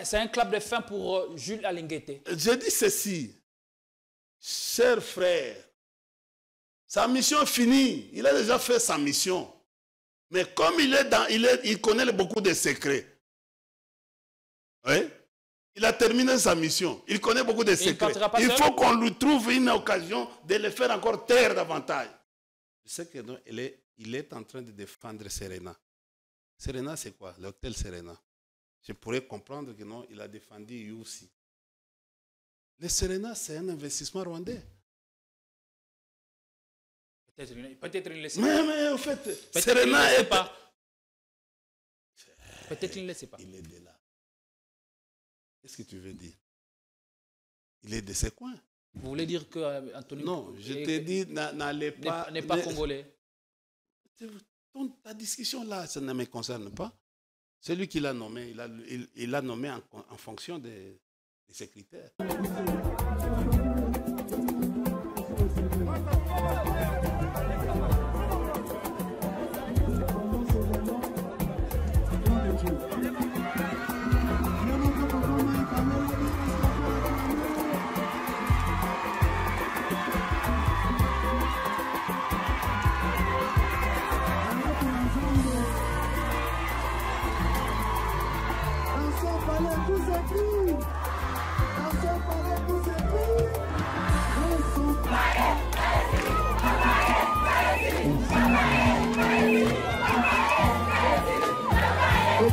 c'est un clap de fin pour Jules Alinguete. Je dis ceci, cher frère, sa mission est finie. Il a déjà fait sa mission. Mais comme il connaît beaucoup de secrets, oui, il a terminé sa mission. Il connaît beaucoup de secrets. Il faut qu'on lui trouve une occasion de le faire encore taire davantage. Je sais qu'il est en train de défendre Serena. Serena, c'est quoi? L'hôtel Serena. Je pourrais comprendre que non, il a défendu Youssi. Le Serena, c'est un investissement rwandais. Peut-être il ne le sait pas. Mais en fait, Serena est pas. Peut-être qu'il ne le sait pas. Il est de là. Qu'est-ce que tu veux dire? Il est de ce coins. Vous voulez dire que Anthony... Non, je t'ai dit, n'allez pas... N'est pas congolais. Ta discussion là, ça ne me concerne pas. C'est lui qui l'a nommé. Il l'a nommé en fonction de ses critères.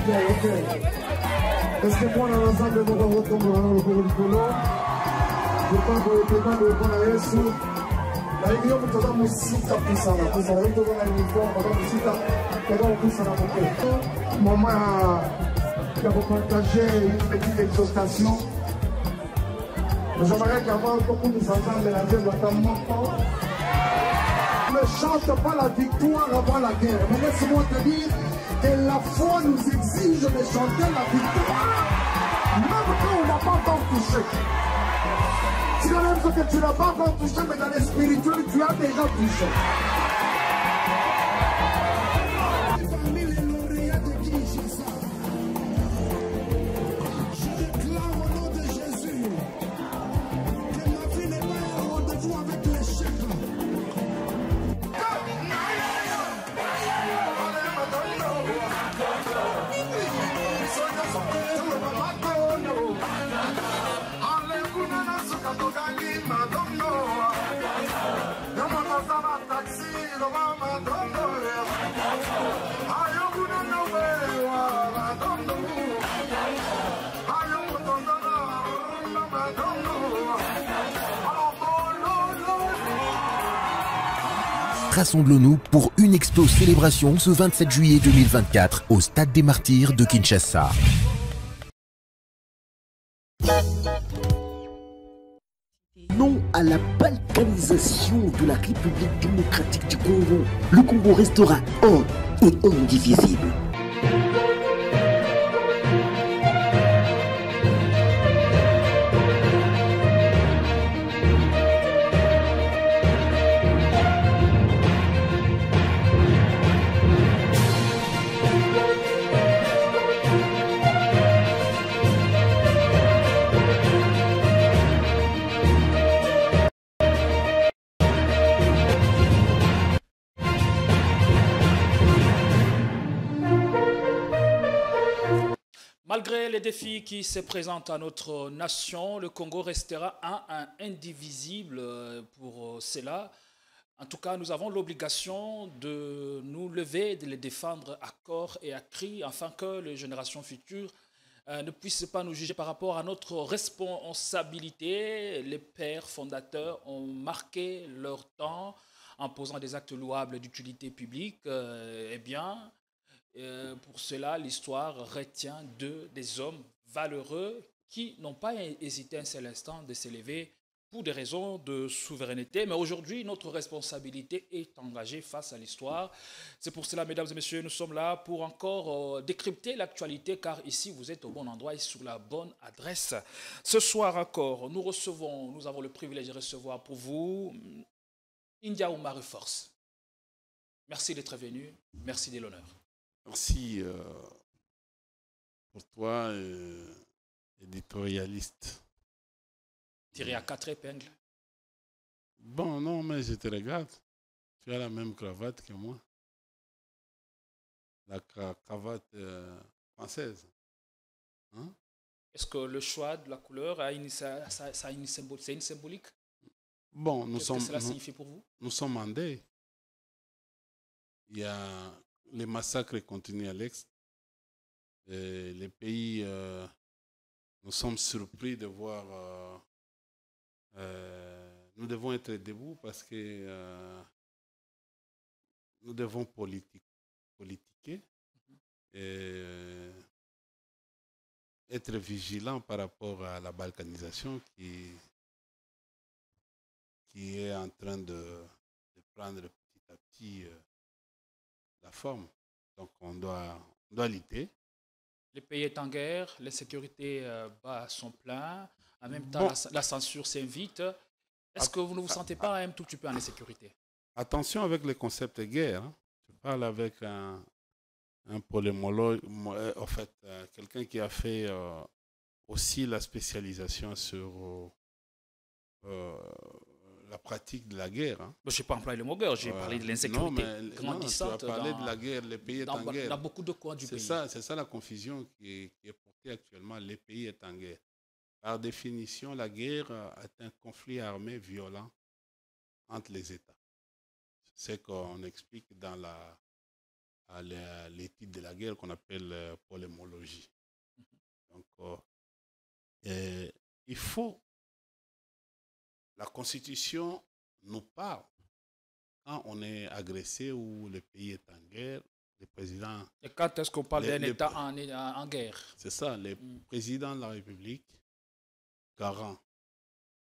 Ok. Est-ce que moi, dans l'ensemble, nous allons retomber dans le cours du polo? Je pense que le président de l'État est sous. La Ligue de l'État Moussika Poussana. Poussana, il faut qu'on ait une forme, on va Moussika, on va Poussana pour que. Maman, qui a partagé une petite exhortation. J'aimerais qu'avant qu'on nous entende mélanger notamment. Ne chante pas la victoire avant la guerre. Mais laisse-moi te dire que la foi nous exige de chanter la victoire, même quand on n'a pas encore touché. Si quand même ce que tu n'as pas encore touché, mais dans les spirituels, tu as déjà touché. Rassemblons-nous pour une expo célébration ce 27 juillet 2024 au Stade des Martyrs de Kinshasa. Non à la balkanisation de la République démocratique du Congo. Le Congo restera un et indivisible. Malgré les défis qui se présentent à notre nation, le Congo restera un indivisible pour cela. En tout cas, nous avons l'obligation de nous lever, de les défendre à corps et à cri, afin que les générations futures ne puissent pas nous juger par rapport à notre responsabilité. Les pères fondateurs ont marqué leur temps en posant des actes louables d'utilité publique. Eh bien, pour cela, l'histoire retient des hommes valeureux qui n'ont pas hésité un seul instant de s'élever pour des raisons de souveraineté. Mais aujourd'hui, notre responsabilité est engagée face à l'histoire. C'est pour cela, mesdames et messieurs, nous sommes là pour encore décrypter l'actualité, car ici, vous êtes au bon endroit et sur la bonne adresse. Ce soir encore, nous avons le privilège de recevoir pour vous India Oumaré Force. Merci d'être venu. Merci de l'honneur. Merci pour toi. éditorialiste. Tiré à 4 épingles. Bon, non, mais je te regarde. Tu as la même cravate que moi. La cravate française. Hein? Est-ce que le choix de la couleur a ça a une c'est une symbolique? Bon, Qu'est-ce que cela signifie pour vous? Nous sommes en deuil. Il y a les massacres continuent à l'Est. Les pays, nous sommes surpris de voir. Nous devons être debout parce que nous devons politiquer et être vigilants par rapport à la balkanisation qui est en train de prendre petit à petit la forme. Donc on doit lutter. Le pays est en guerre, l'insécurité bat son plein. En même temps, la censure s'invite. Est-ce que vous ne vous sentez pas un tout petit peu en insécurité? Attention avec le concept de guerre. Hein. Je parle avec un polémologue, en fait, quelqu'un qui a fait aussi la spécialisation sur la pratique de la guerre. Hein. Je n'ai pas employé le mot guerre, j'ai parlé de l'insécurité grandissante. Tu as parlé de la guerre, le pays est en guerre. Dans beaucoup de coins du pays. C'est ça la confusion qui est portée actuellement. Le pays est en guerre. Par définition, la guerre est un conflit armé violent entre les États. C'est ce qu'on explique dans l'étude de la guerre qu'on appelle polémologie. Donc, il faut. La Constitution nous parle quand on est agressé ou le pays est en guerre. Le président. Et quand est-ce qu'on parle d'un État en guerre? C'est ça, le président de la République, garant,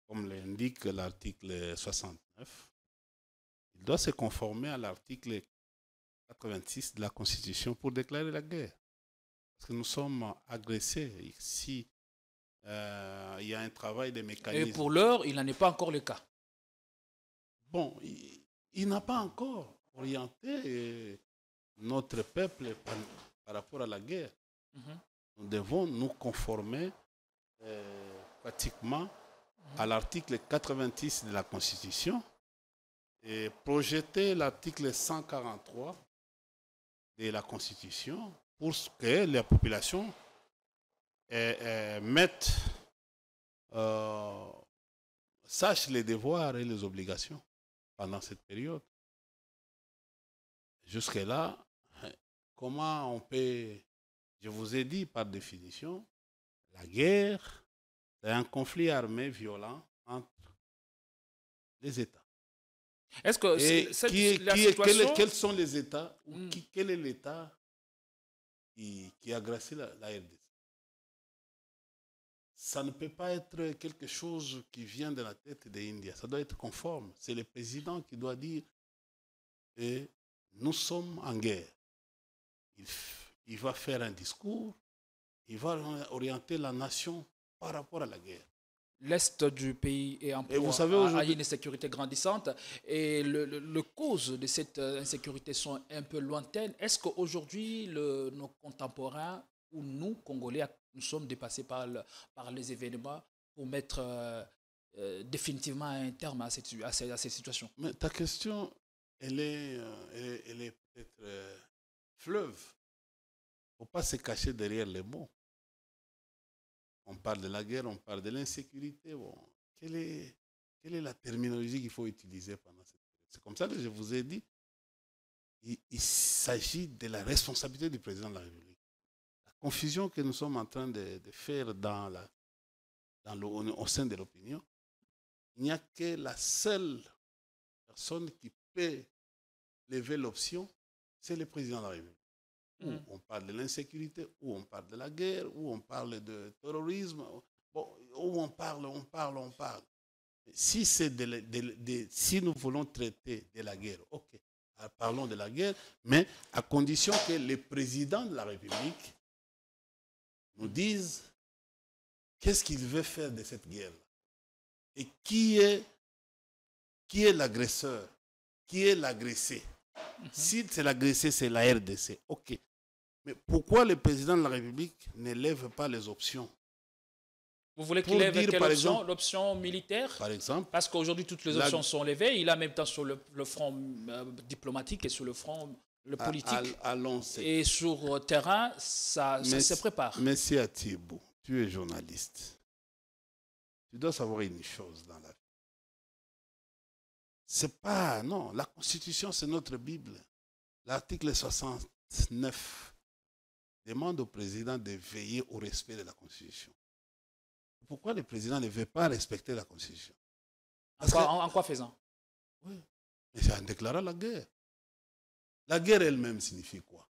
comme l'indique l'article 69, il doit se conformer à l'article 86 de la Constitution pour déclarer la guerre. Parce que nous sommes agressés. Ici, il y a un travail de mécanisme. Et pour l'heure, il n'en est pas encore le cas. Bon, il n'a pas encore orienté notre peuple par rapport à la guerre. Nous devons nous conformer pratiquement à l'article 86 de la Constitution et projeter l'article 143 de la Constitution pour que la population sache les devoirs et les obligations pendant cette période. Jusque-là, comment on peut... Je vous ai dit par définition, la guerre, c'est un conflit armé violent entre les États. Est-ce que quels sont les États quel est l'État qui a agressé la RDC? Ça ne peut pas être quelque chose qui vient de la tête des Indiens. Ça doit être conforme. C'est le président qui doit dire nous sommes en guerre. Il va faire un discours, il va orienter la nation par rapport à la guerre. L'Est du pays est en proie à une insécurité grandissante et les causes de cette insécurité sont un peu lointaines. Est-ce qu'aujourd'hui, nos contemporains ou nous, Congolais, nous sommes dépassés par les événements pour mettre définitivement un terme à cette situation? Mais ta question, elle est peut-être fleuve. Il ne faut pas se cacher derrière les mots. On parle de la guerre, on parle de l'insécurité. Bon, quelle est la terminologie qu'il faut utiliser pendant cette période? C'est comme ça que je vous ai dit. Il s'agit de la responsabilité du président de la République. La confusion que nous sommes en train de faire au sein de l'opinion, il n'y a que la seule personne qui peut lever l'option, c'est le président de la République. Où on parle de l'insécurité, où on parle de la guerre, où on parle de terrorisme, bon, où on parle. Si nous voulons traiter de la guerre, ok, parlons de la guerre, mais à condition que le président de la République nous dise qu'est-ce qu'il veut faire de cette guerre-là. Et qui est l'agresseur, qui est l'agressé. Si c'est l'agressé, c'est la RDC. OK. Mais pourquoi le président de la République ne lève pas les options Vous voulez qu'il Pour lève dire, quelle par option? exemple- L'option militaire? Par exemple, Parce qu'aujourd'hui, toutes les La- options sont levées. Il a même temps sur le front diplomatique et sur le front le politique. allons. Et sur terrain, ça se prépare. Monsieur Atibou, tu es journaliste. Tu dois savoir une chose dans la vie. C'est pas... Non, la Constitution, c'est notre Bible. L'article 69 demande au président de veiller au respect de la Constitution. Pourquoi le président ne veut pas respecter la Constitution? En quoi faisant? Oui, mais c'est en déclarant la guerre. La guerre elle-même signifie quoi?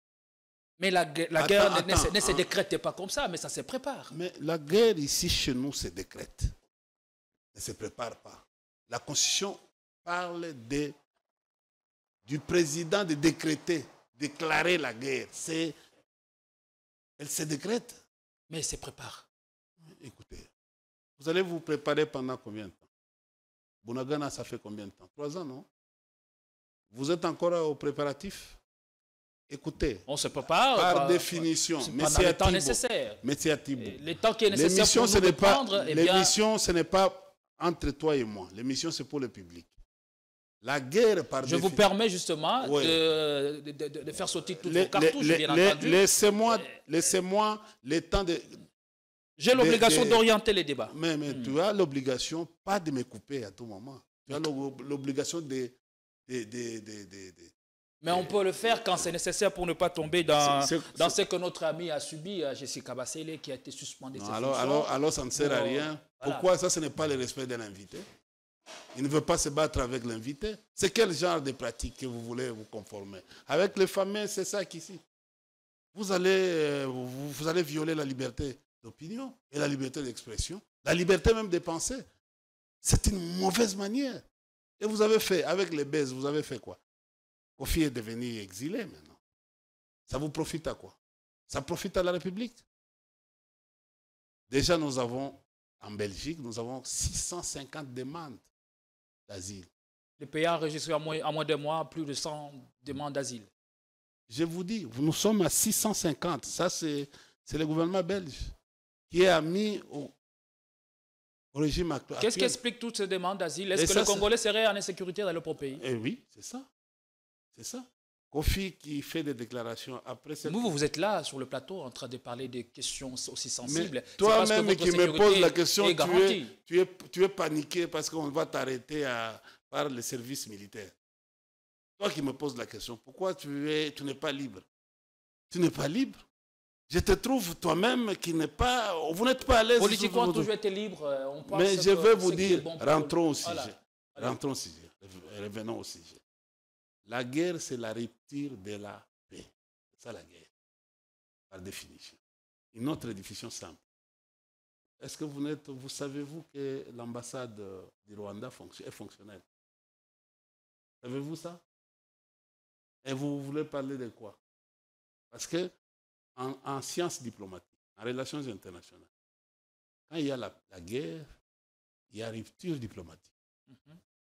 Mais la guerre ne se décrète pas comme ça, mais ça se prépare. Mais la guerre ici chez nous se décrète. Ne se prépare pas. La Constitution parle du président de décréter, déclarer la guerre. Elle se décrète. Mais elle se prépare. Écoutez, vous allez vous préparer pendant combien de temps? Bunagana, ça fait combien de temps? 3 ans, non? Vous êtes encore au préparatif? Écoutez, on se prépare par définition, pendant le temps nécessaire. Monsieur Atibou, le temps qui est nécessaire pour nous de prendre, l'émission, ce n'est pas entre toi et moi. L'émission, c'est pour le public. La guerre, par définition... Je vous permets justement de faire sauter toutes vos cartouches, bien entendu. Laissez-moi le temps de... J'ai l'obligation d'orienter les débats. Mais tu as l'obligation, pas de me couper à tout moment. Tu as l'obligation de... Mais on peut le faire quand c'est nécessaire pour ne pas tomber dans ce que notre ami a subi, Jessica Bassele, qui a été suspendue de ses fonctions. Alors, ça ne sert à rien. Voilà. Pourquoi ça, ce n'est pas le respect de l'invité? Il ne veut pas se battre avec l'invité. C'est quel genre de pratique que vous voulez vous conformer? Avec les familles, c'est ça qu'ici. Vous allez violer la liberté d'opinion et la liberté d'expression, la liberté même de penser. C'est une mauvaise manière. Et vous avez fait, avec les baises, vous avez fait quoi? Kofi est devenu exilé maintenant. Ça vous profite à quoi? Ça profite à la République. Déjà, nous avons, en Belgique, nous avons 650 demandes d'asile. Le pays a enregistré en moins de mois plus de 100 demandes d'asile. Je vous dis, nous sommes à 650. Ça, c'est le gouvernement belge qui a mis au régime actuel. Qu'est-ce qui explique toutes ces demandes d'asile? Est-ce que le Congolais serait en insécurité dans le propre pays? Oui, c'est ça. C'est ça. Kofi qui fait des déclarations après cette... Vous êtes là sur le plateau en train de parler de questions aussi sensibles. Toi-même qui me poses la question, tu es paniqué parce qu'on va t'arrêter par les services militaires. Toi qui me poses la question, pourquoi tu n'es pas libre? Tu n'es pas libre? Je te trouve toi-même qui n'est pas... Vous n'êtes pas à l'aise. Politiquement, on a toujours été libre. Mais je vais vous dire, rentrons au sujet. Rentrons au sujet. Revenons au sujet. La guerre, c'est la rupture de la paix. C'est ça la guerre, par définition. Une autre définition simple. Est-ce que vous savez-vous que l'ambassade du Rwanda est fonctionnelle? Savez-vous ça? Et vous voulez parler de quoi? Parce que en sciences diplomatiques, en relations internationales, quand il y a la guerre, il y a rupture diplomatique.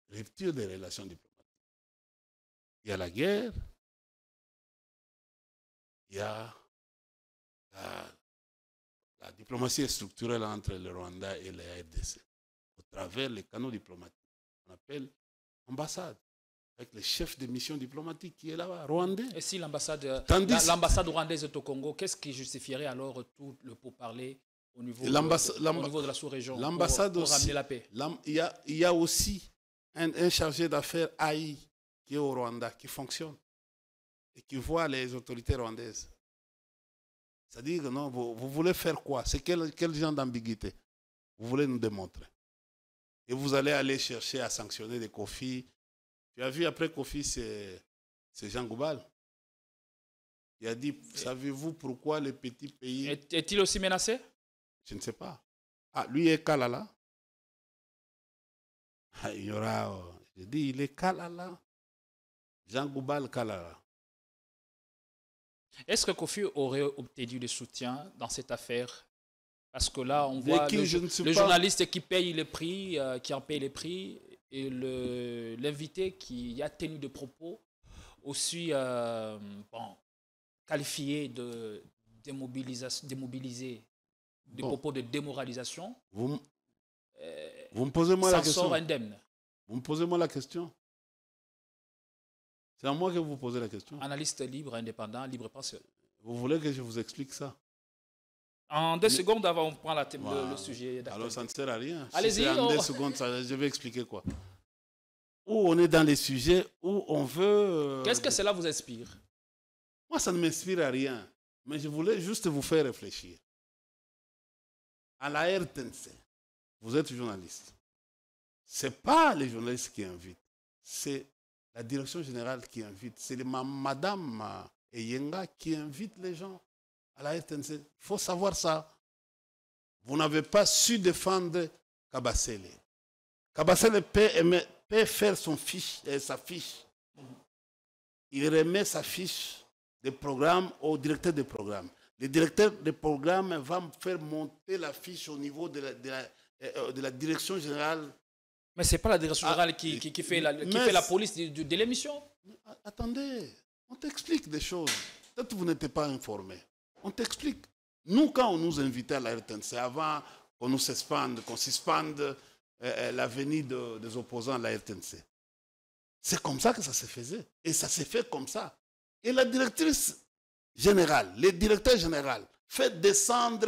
Rupture des relations diplomatiques. Il y a la guerre, il y a la diplomatie structurelle entre le Rwanda et la RDC, au travers les canaux diplomatiques. On appelle ambassade, avec le chef de mission diplomatique qui est là-bas, rwandais. Et si l'ambassade rwandaise est au Congo, qu'est-ce qui justifierait alors tout le pourparler au niveau de la sous-région pour ramener la paix? Il y a aussi un chargé d'affaires AI qui est au Rwanda, qui fonctionne et qui voit les autorités rwandaises. C'est-à-dire que non, vous voulez faire quoi? C'est quel genre d'ambiguïté vous voulez nous démontrer? Et vous allez aller chercher à sanctionner des Kofi. Tu as vu après Kofi, c'est Jean Goubal. Il a dit, savez-vous pourquoi les petits pays... Est-il aussi menacé? Je ne sais pas. Ah, lui est Kalala. Il y aura... Je dis, il est Kalala. Jean Goubal Kalala. Est-ce que Kofi aurait obtenu du soutien dans cette affaire? Parce que là, on voit le journaliste qui paye les prix, qui en paye les prix, et l'invité qui a tenu des propos aussi qualifiés de démobiliser des propos de démoralisation, Vous me posez moi la s'en sort question. indemne. Vous me posez moi la question. C'est à moi que vous posez la question. Analyste libre, indépendant, libre penseur. Vous voulez que je vous explique ça? En 2 secondes avant, on prend Voilà. le sujet. Alors ça ne sert à rien. Allez-y. Si c'est en 2 secondes, je vais expliquer quoi. Où on est dans les sujets où on veut... Qu'est-ce que cela vous inspire? Moi, ça ne m'inspire à rien. Mais je voulais juste vous faire réfléchir. À la RTNC, vous êtes journaliste. Ce n'est pas les journalistes qui invitent. C'est la direction générale qui invite. C'est Madame Eyenga qui invite les gens à la RTNC. Il faut savoir ça. Vous n'avez pas su défendre Kabasele. Kabasele peut faire sa fiche. Il remet sa fiche de programme au directeur de programme. Le directeur de programme va faire monter la fiche au niveau de la direction générale. Mais ce n'est pas la direction générale qui fait la police de l'émission. Attendez, on t'explique des choses. Peut-être que vous n'êtes pas informé. On t'explique. Nous, quand on nous invitait à la RTNC, avant qu'on suspende la venue des opposants à la RTNC, c'est comme ça que ça se faisait. Et ça s'est fait comme ça. Et la directrice générale, le directeur général, fait descendre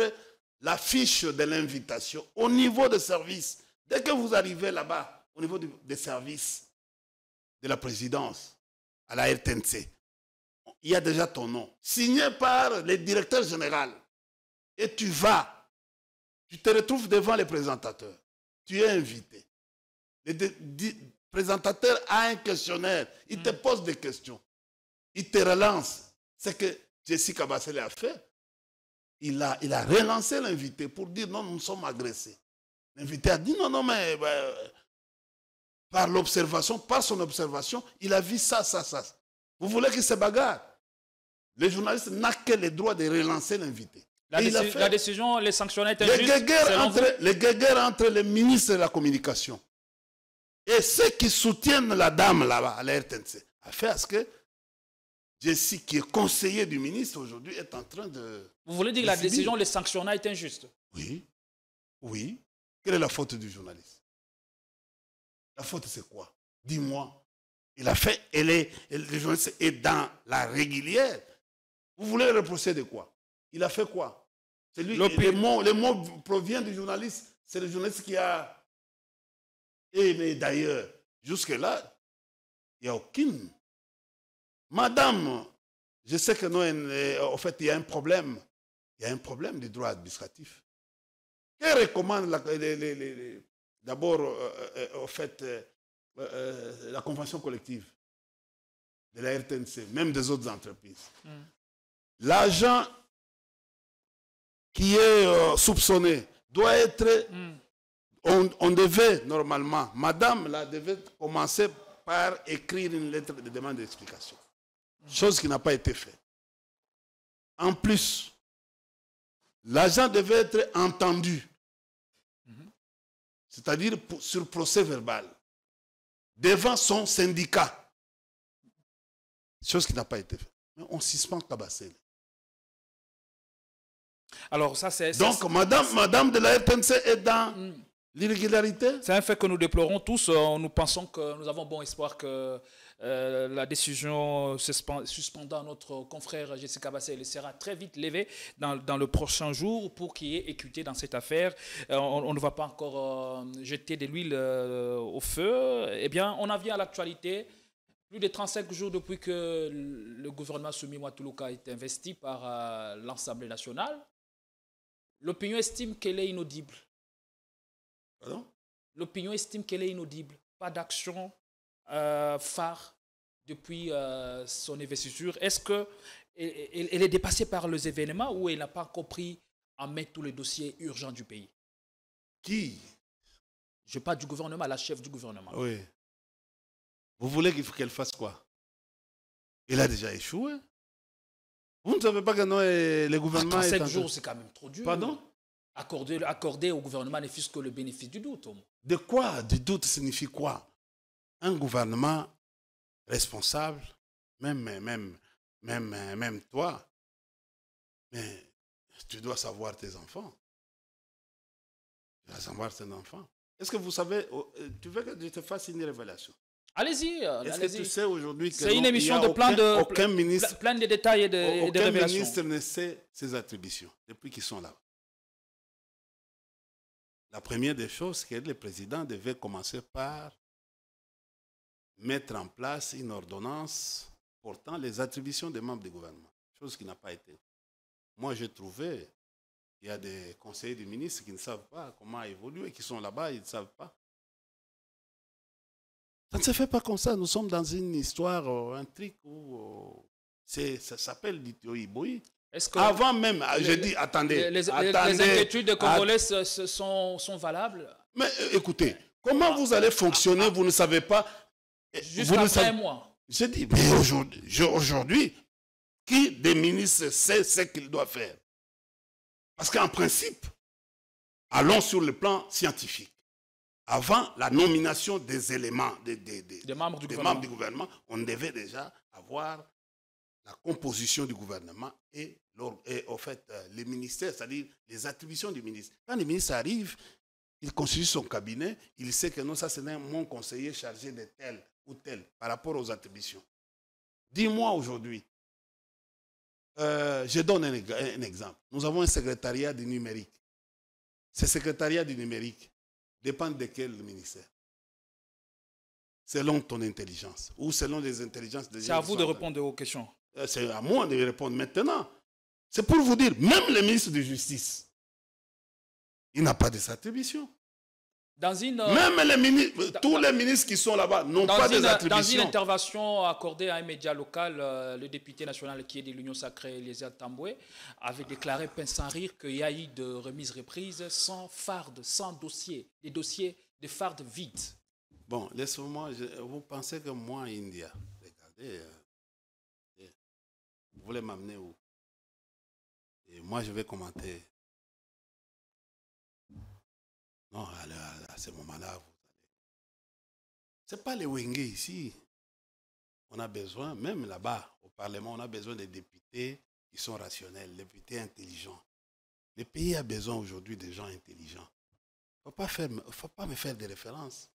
la fiche de l'invitation au niveau des services. Dès que vous arrivez là-bas, au niveau des services de la présidence, à la RTNC, il y a déjà ton nom, signé par le directeur général. Et tu te retrouves devant les présentateurs. Tu es invité. Le présentateur a un questionnaire. Il te pose des questions. Il te relance. C'est que Jessica Bassele a fait. Il a relancé l'invité pour dire non, nous sommes agressés. L'invité a dit non, mais par son observation, il a vu ça. Vous voulez qu'il se bagarre? Le journaliste n'a que le droit de relancer l'invité. La décision, les sanctions étaient les guéguerres entre les ministres de la communication et ceux qui soutiennent la dame là-bas à la RTNC a fait à ce que Jessie, qui est conseiller du ministre aujourd'hui, est en train de... Vous voulez dire que la décision, les sanctions est injuste? Oui. Quelle est la faute du journaliste? La faute, c'est quoi? Dis-moi. Il a fait, le journaliste est dans la régulière. Vous voulez le reprocher de quoi? Il a fait quoi? C'est lui, les mots proviennent du journaliste. C'est le journaliste qui a... mais d'ailleurs, jusque-là, il n'y a aucune... Madame, je sais que nous, en fait, il y a un problème. Il y a un problème du droit administratif. Que recommande d'abord, en fait, la convention collective de la RTNC, même des autres entreprises? L'agent qui est soupçonné doit être... On devait, normalement, madame là, devait commencer par écrire une lettre de demande d'explication. Chose qui n'a pas été faite. En plus, l'agent devait être entendu. C'est-à-dire sur procès verbal. Devant son syndicat. Chose qui n'a pas été faite. Mais on suspend Kabasele. Alors ça c'est... Donc madame de la RTNC est dans l'irrégularité. C'est un fait que nous déplorons tous. Nous pensons que nous avons bon espoir que la décision suspendant notre confrère Jessica Bassele sera très vite levée dans le prochain jour pour qu'il y ait équité dans cette affaire. On ne va pas encore jeter de l'huile au feu. Eh bien, on en vient à l'actualité. Plus de 35 jours depuis que le gouvernement Soumi Ouattoulouka a été investi par l'Assemblée nationale, l'opinion estime qu'elle est inaudible. Pardon? L'opinion estime qu'elle est inaudible. Pas d'action phare depuis son investiture. Est-ce qu'elle est dépassée par les événements ou elle n'a pas encore pris en main tous les dossiers urgents du pays? Qui? Je parle du gouvernement, la chef du gouvernement. Oui. Vous voulez qu'elle fasse quoi? Il a déjà échoué. Vous ne savez pas que non, le gouvernement... 35 jours, c'est quand même trop dur. Pardon? Accorder au gouvernement ne fût-ce que le bénéfice du doute. De quoi? Du doute signifie quoi? Un gouvernement responsable, même toi, mais tu dois savoir tes enfants. savoir c'est un enfant. Est-ce que vous savez, tu veux que je te fasse une révélation? Allez-y. Est-ce que tu sais aujourd'hui que c'est une émission de plein de détails et de révélations. Aucun ministre ne sait ses attributions depuis qu'ils sont là. La première des choses, c'est que le président devait commencer par mettre en place une ordonnance portant les attributions des membres du gouvernement, chose qui n'a pas été. Moi, j'ai trouvé, il y a des conseillers du ministre qui ne savent pas comment évoluer, qui sont là-bas, ils ne savent pas. Ça ne se fait pas comme ça. Nous sommes dans une histoire, un truc où ça s'appelle l'Itioïboï. Avant même, je dis, attendez. Les inquiétudes de Congolais sont valables? Mais écoutez, comment vous allez fonctionner, vous ne savez pas. Jusqu'après moi. Je dis, mais aujourd'hui, qui des ministres sait ce qu'il doit faire? Parce qu'en principe, allons sur le plan scientifique. Avant la nomination des éléments, des membres du gouvernement, on devait déjà avoir la composition du gouvernement et en fait, les ministères, c'est-à-dire les attributions du ministre. Quand le ministre arrive, il constitue son cabinet, il sait que non, ça c'est mon conseiller chargé de tel ou tel par rapport aux attributions. Dis-moi aujourd'hui, je donne un exemple. Nous avons un secrétariat du numérique. Ce secrétariat du numérique dépend de quel ministère? Selon ton intelligence ou selon les intelligences des gens. C'est à vous de répondre aux questions. C'est à moi de répondre maintenant. C'est pour vous dire, même le ministre de Justice, il n'a pas de attributions. Même les ministres, tous les ministres qui sont là-bas n'ont pas des attributions. Dans une intervention accordée à un média local, le député national qui est de l'Union sacrée, Eliezer Tamboué, avait déclaré pince sans rire qu'il y a eu de remises-reprises sans farde, sans dossier, des dossiers de farde vides. Bon, laissez-moi, vous pensez que moi, India, regardez, vous voulez m'amener où? Et moi, je vais commenter. Non, à ce moment-là, vous allez. Ce n'est pas les Wenge ici. On a besoin, même là-bas, au Parlement, on a besoin des députés qui sont rationnels, des députés intelligents. Le pays a besoin aujourd'hui de gens intelligents. Il ne faut pas me faire des références.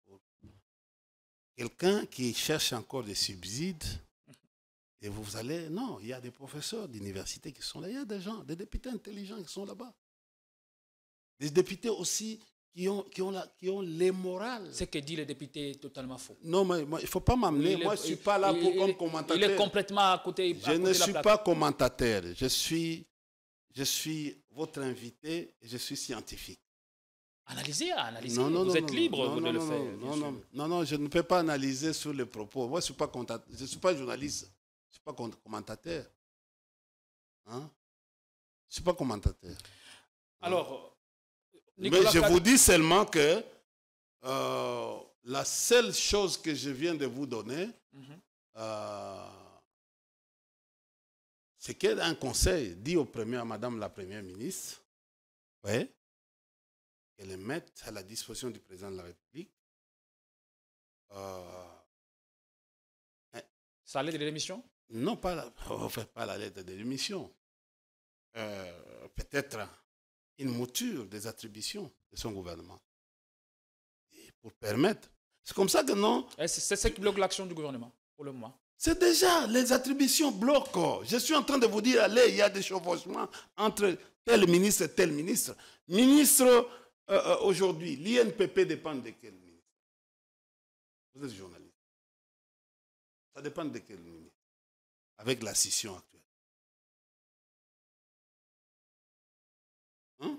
Quelqu'un qui cherche encore des subsides, et vous allez... Non, il y a des professeurs d'université qui sont là, il y a des gens, des députés intelligents qui sont là-bas. Des députés aussi qui ont les morales. Ce que dit le député est totalement faux. Non, mais il ne faut pas m'amener. Moi, je ne suis pas là comme commentateur. Il est complètement à côté. Je ne suis pas commentateur. Je suis votre invité et je suis scientifique. Analysez. Non, vous êtes libre de le faire. Non, je ne peux pas analyser sur les propos. Moi, je ne suis pas journaliste. Je ne suis pas commentateur. Hein? Je ne suis pas commentateur. Alors... Mais je vous dis seulement que la seule chose que je viens de vous donner, c'est qu'un conseil dit à Madame la Première ministre, ouais, qu'elle le mette à la disposition du président de la République. Sa lettre de démission? Non, pas la lettre de démission. Peut-être une mouture des attributions de son gouvernement. Et pour permettre. C'est comme ça que non. C'est ce qui bloque l'action du gouvernement, pour le moment. C'est déjà, les attributions bloquent. Je suis en train de vous dire, allez, il y a des chevauchements entre tel ministre et tel ministre. Ministre, aujourd'hui, l'INPP dépend de quel ministre? Vous êtes journaliste. Ça dépend de quel ministre? Avec la scission actuelle. Hein?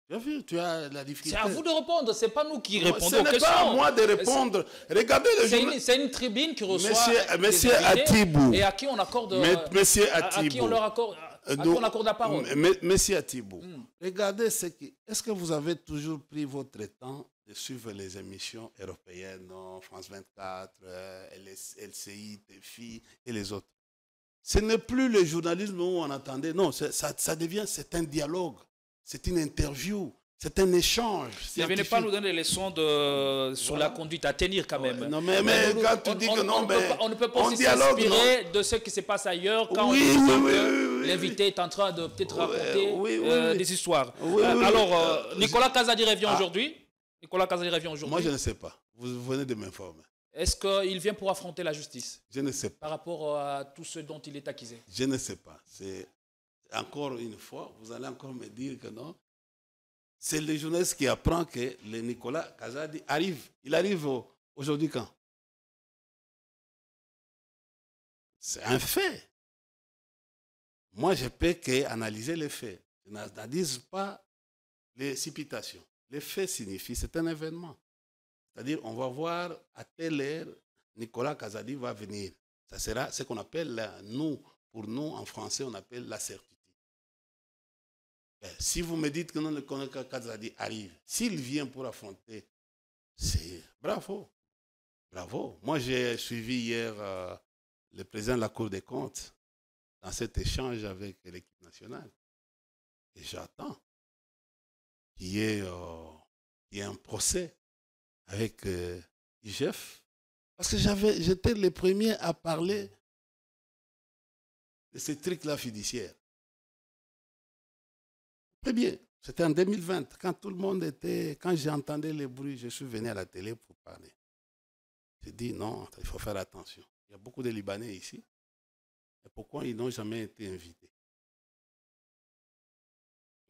Tu as vu, tu as la difficulté. C'est à vous de répondre, ce n'est pas nous qui répondons aux questions. Ce n'est pas à moi de répondre. Regardez le journal. C'est une tribune qui reçoit Monsieur Atibou. Et à qui on accorde, Monsieur Atibou. à qui on accorde la parole. Monsieur Atibou, regardez ce qui... Est-ce que vous avez toujours pris votre temps de suivre les émissions européennes, France 24, LCI, TFI et les autres? Ce n'est plus le journalisme où on attendait. Non, ça devient, c'est un dialogue. C'est une interview. C'est un échange. Ne venez pas nous donner des leçons sur la conduite à tenir quand même. Non, mais quand tu dis que non, on ne peut pas aussi s'inspirer de ce qui se passe ailleurs quand l'invité est en train de peut-être raconter des histoires. Alors, Nicolas Kazadi revient aujourd'hui. Nicolas Kazadi revient aujourd'hui. Moi, je ne sais pas. Vous venez de m'informer. Est-ce qu'il vient pour affronter la justice? Je ne sais pas. Par rapport à tout ce dont il est accusé? Je ne sais pas. C'est encore une fois, vous allez encore me dire que non. C'est le journaliste qui apprend que le Nicolas Kazadi arrive. Il arrive aujourd'hui quand? C'est un fait. Moi, je ne peux qu'analyser les faits. Je n'analyse pas les supputations. Les faits signifient c'est un événement. C'est-à-dire, on va voir à telle heure, Nicolas Kazadi va venir. Ça sera ce qu'on appelle, pour nous, en français, on appelle la certitude. Si vous me dites que non, Nicolas Kazadi arrive, s'il vient pour affronter, c'est bravo. Bravo. Moi, j'ai suivi hier le président de la Cour des comptes dans cet échange avec l'équipe nationale. Et j'attends qu'il y ait un procès avec IGF. Parce que j'étais le premier à parler de ces trucs-là fiduciaires. Très bien. C'était en 2020, quand tout le monde était... Quand j'entendais les bruits, je suis venu à la télé pour parler. J'ai dit non, il faut faire attention. Il y a beaucoup de Libanais ici. Et pourquoi ils n'ont jamais été invités?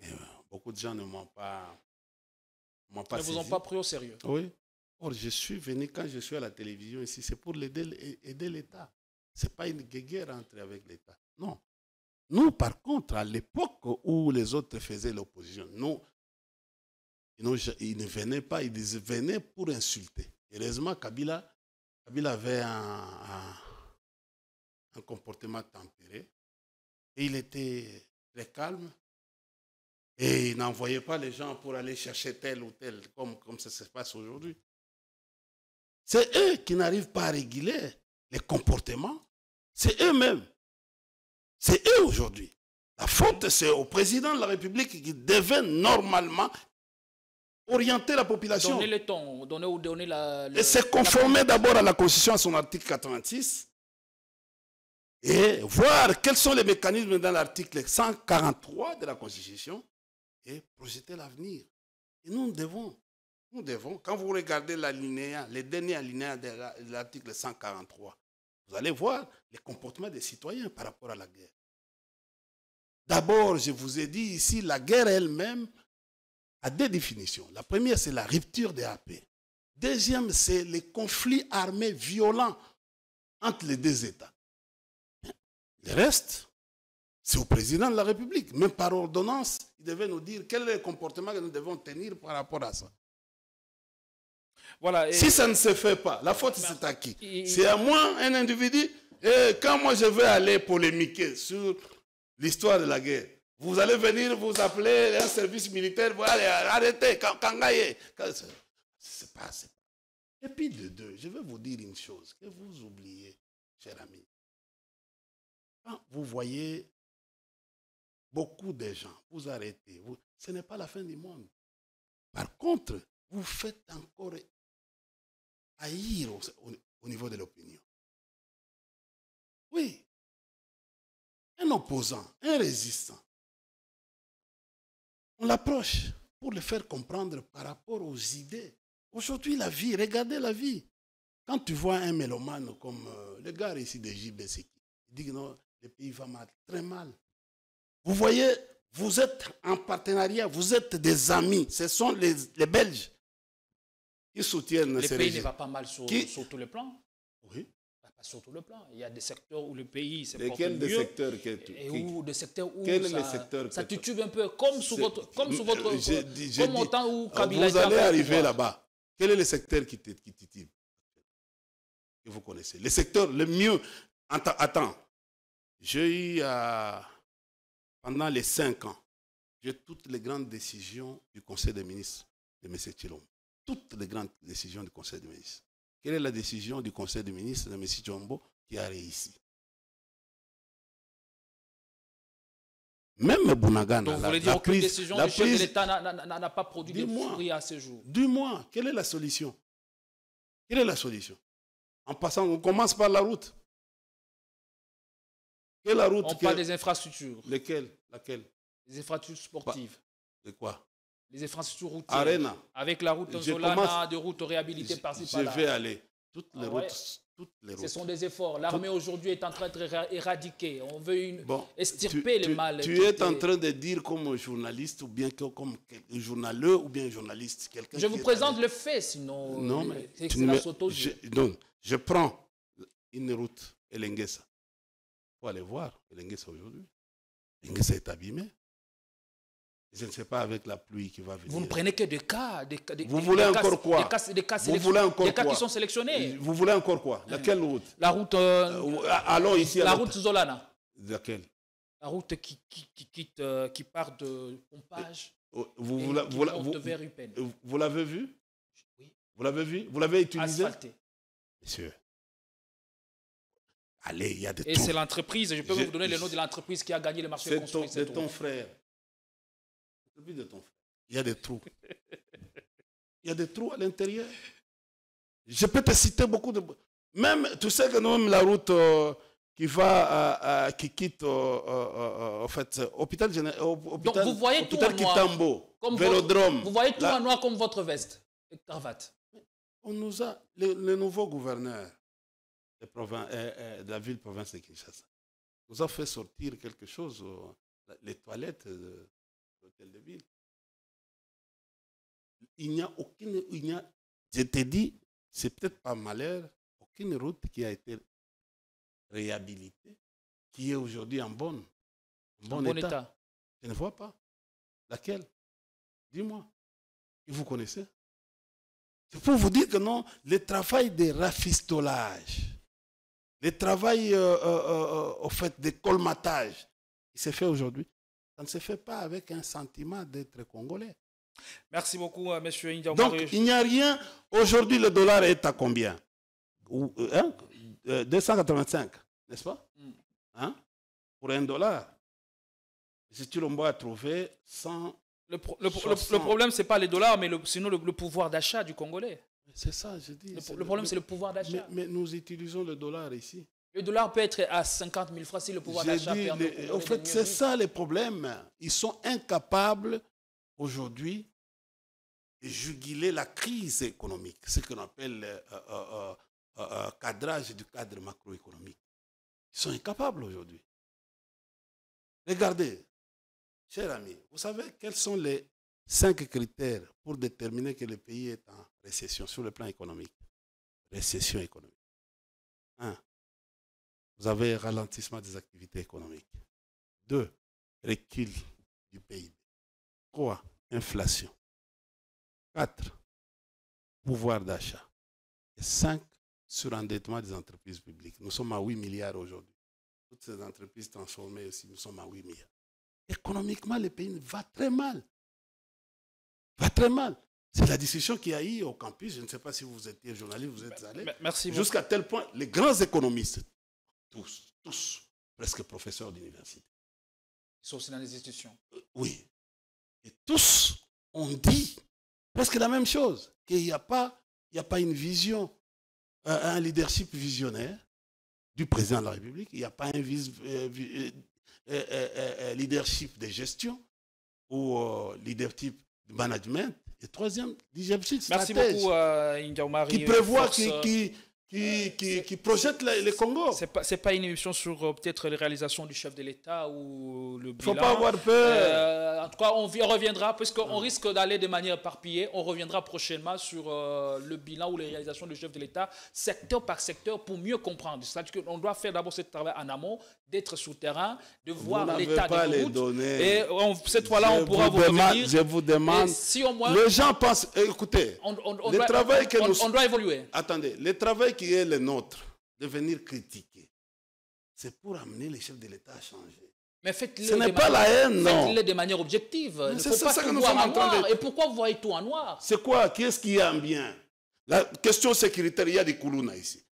Et, beaucoup de gens ne m'ont pas ne vous ont pas pris au sérieux. Oui. Or, je suis venu, quand je suis à la télévision ici, c'est pour aider l'État. Ce n'est pas une guerre entre avec l'État. Non. Nous, par contre, à l'époque où les autres faisaient l'opposition, nous, ils ne venaient pas, ils venaient pour insulter. Heureusement, Kabila avait un comportement tempéré et il était très calme et il n'envoyait pas les gens pour aller chercher tel ou tel, comme ça se passe aujourd'hui. C'est eux qui n'arrivent pas à réguler les comportements. C'est eux-mêmes. C'est eux aujourd'hui. La faute, c'est au président de la République qui devait normalement orienter la population. Donner le ton, donner la... Et se conformer d'abord à la Constitution, à son article 86, et voir quels sont les mécanismes dans l'article 143 de la Constitution, et projeter l'avenir. Et nous devons, quand vous regardez les derniers alinéas de l'article 143, vous allez voir les comportements des citoyens par rapport à la guerre. D'abord, je vous ai dit ici, la guerre elle-même a deux définitions. La première, c'est la rupture des AP. Deuxième, c'est les conflits armés violents entre les deux États. Le reste, c'est au président de la République. Même par ordonnance, il devait nous dire quel est le comportement que nous devons tenir par rapport à ça. Voilà, si ça ne se fait pas, la faute c'est à qui? C'est à moi, un individu. Et quand moi je vais aller polémiquer sur l'histoire de la guerre, vous allez venir vous appeler un service militaire, vous allez arrêter, kangaye. C'est pas. Et puis de deux, je vais vous dire une chose que vous oubliez, cher ami. Quand vous voyez beaucoup de gens, vous arrêtez, ce n'est pas la fin du monde. Par contre, vous faites encore haïr au niveau de l'opinion. Oui. Un opposant, un résistant, on l'approche pour le faire comprendre par rapport aux idées. Aujourd'hui, la vie, regardez la vie. Quand tu vois un mélomane comme le gars ici de JBC, il dit que non, le pays va mal, très mal. Vous voyez, vous êtes en partenariat, vous êtes des amis. Ce sont les Belges qui soutiennent ces régimes. Le pays ne va pas mal sur tous les plans. Oui. Pas sur tous les plans. Il y a des secteurs où le pays se porte quel mieux. Des secteurs et où des secteurs où ça titube un peu, comme sous votre... Comme au temps où Kabila... Vous allez arriver là-bas. Quel est le secteur qui titube? Que vous connaissez. Le secteur le mieux... Attends. J'ai eu, pendant les 5 ans, j'ai toutes les grandes décisions du Conseil des ministres de M. Tshilombo. Toutes les grandes décisions du Conseil des ministres. Quelle est la décision du Conseil des ministres de M. Tshilombo qui a réussi? Même Bounagana. Donc, vous voulez dire qu'aucune décision du chef de l'État n'a pas produit de fruits à ce jour? Dis-moi, quelle est la solution? Quelle est la solution? En passant, on commence par la route. Quelle est la route? On parle des infrastructures. Lesquelles? Laquelle? Les infrastructures sportives. De quoi? Les infrastructures routières. Arena. Avec la route Zolana, de routes réhabilitées par-ci par-là. Je vais aller. Toutes les routes. Ce sont des efforts. L'armée aujourd'hui est en train d'être éradiquée. On veut extirper le mal. Tu es en train de dire comme journaliste ou bien comme journaleux ou bien journaliste. Je vous présente le fait, sinon non, mais c'est la soto. Donc, je prends une route Elengesa. Il faut aller voir Elengesa aujourd'hui. Elengesa est abîmé. Je ne sais pas avec la pluie qui va venir. Vous ne prenez que des cas. Vous voulez encore quoi? Des cas qui sont sélectionnés. Vous voulez encore quoi? Laquelle route? La route. Allons ici. La route Zolana. Laquelle? La route qui part de Pompage. Vous l'avez vu? Oui. Vous l'avez vu? Vous l'avez utilisé? Asphalté. Monsieur. Allez, il y a des trous. Et c'est l'entreprise, je peux vous donner le nom de l'entreprise qui a gagné le marché de construction. C'est ton frère. De ton frère. Il y a des trous. Il y a des trous à l'intérieur. Je peux te citer beaucoup de... Même, tu sais que même la route qui quitte en fait, hôpital vous voyez tout en Kitambo, noir, Vélodrome. Vous voyez tout en noir comme votre veste et cravate. On nous a... Le nouveau gouverneur de la ville-province de Kinshasa nous a fait sortir quelque chose, les toilettes de l'hôtel de ville. Il n'y a aucune... je te dis, c'est peut-être pas malheur, aucune route qui a été réhabilitée, qui est aujourd'hui en bon état. Je ne vois pas. Laquelle? Dis-moi. Et vous connaissez? C'est pour vous dire que non, le travail de rafistolage, le travail au fait de colmatage, qui se fait aujourd'hui, ça ne se fait pas avec un sentiment d'être congolais. Merci beaucoup, M. India. Donc, il n'y a rien. Aujourd'hui, le dollar est à combien? 285, n'est-ce pas? Hein? Pour $1. Si tu l'envoies à trouver 100... Le problème, ce n'est pas les dollars, mais sinon le pouvoir d'achat du Congolais. C'est ça, je dis. Le problème, c'est le pouvoir d'achat. Mais nous utilisons le dollar ici. Le dollar peut être à 50 000 francs si le pouvoir d'achat permet. En fait, c'est ça le problème. Ils sont incapables aujourd'hui de juguler la crise économique, ce qu'on appelle cadrage du cadre macroéconomique. Ils sont incapables aujourd'hui. Regardez, chers amis, vous savez quels sont les 5 critères pour déterminer que le pays est en récession sur le plan économique? Récession économique. 1. Vous avez ralentissement des activités économiques. 2. Recul du PIB. 3. Inflation. 4. Pouvoir d'achat. Et 5. Surendettement des entreprises publiques. Nous sommes à 8 milliards aujourd'hui. Toutes ces entreprises transformées aussi, nous sommes à 8 milliards. Économiquement, le pays va très mal. Va très mal. C'est la discussion qu'il y a eu au campus. Je ne sais pas si vous étiez journaliste, vous êtes allé. Merci. Jusqu'à tel point, les grands économistes, tous, presque professeurs d'université. Ils sont aussi dans les institutions. Oui. Et tous ont dit presque la même chose, qu'il n'y a pas une vision, un leadership visionnaire du président de la République, il n'y a pas un leadership de gestion ou leadership de management. Et troisième, leadership stratège. Merci beaucoup, India qui prévoit, qui projette le Congo. C'est pas une émission sur peut-être les réalisations du chef de l'État ou le bilan. Il ne faut pas avoir peur. En tout cas, on reviendra, puisqu'on risque d'aller de manière éparpillée, on reviendra prochainement sur le bilan ou les réalisations du chef de l'État, secteur par secteur, pour mieux comprendre. C'est-à-dire qu'on doit faire d'abord ce travail en amont, d'être sur le terrain, de voir l'état des routes. Et cette fois-là, on pourra vous revenir. Je vous demande. Si au moins, les gens pensent, écoutez, on doit évoluer. Attendez, le travail qui est le nôtre, de venir critiquer, c'est pour amener les chefs de l'État à changer. Mais faites-le. Ce n'est pas la haine, non. Faites-le de manière objective. C'est ça que nous sommes en train de... Et pourquoi vous voyez tout en noir? C'est quoi? Qu'est-ce qu'il y a en bien? La question sécuritaire, il y a des Koulouna ici.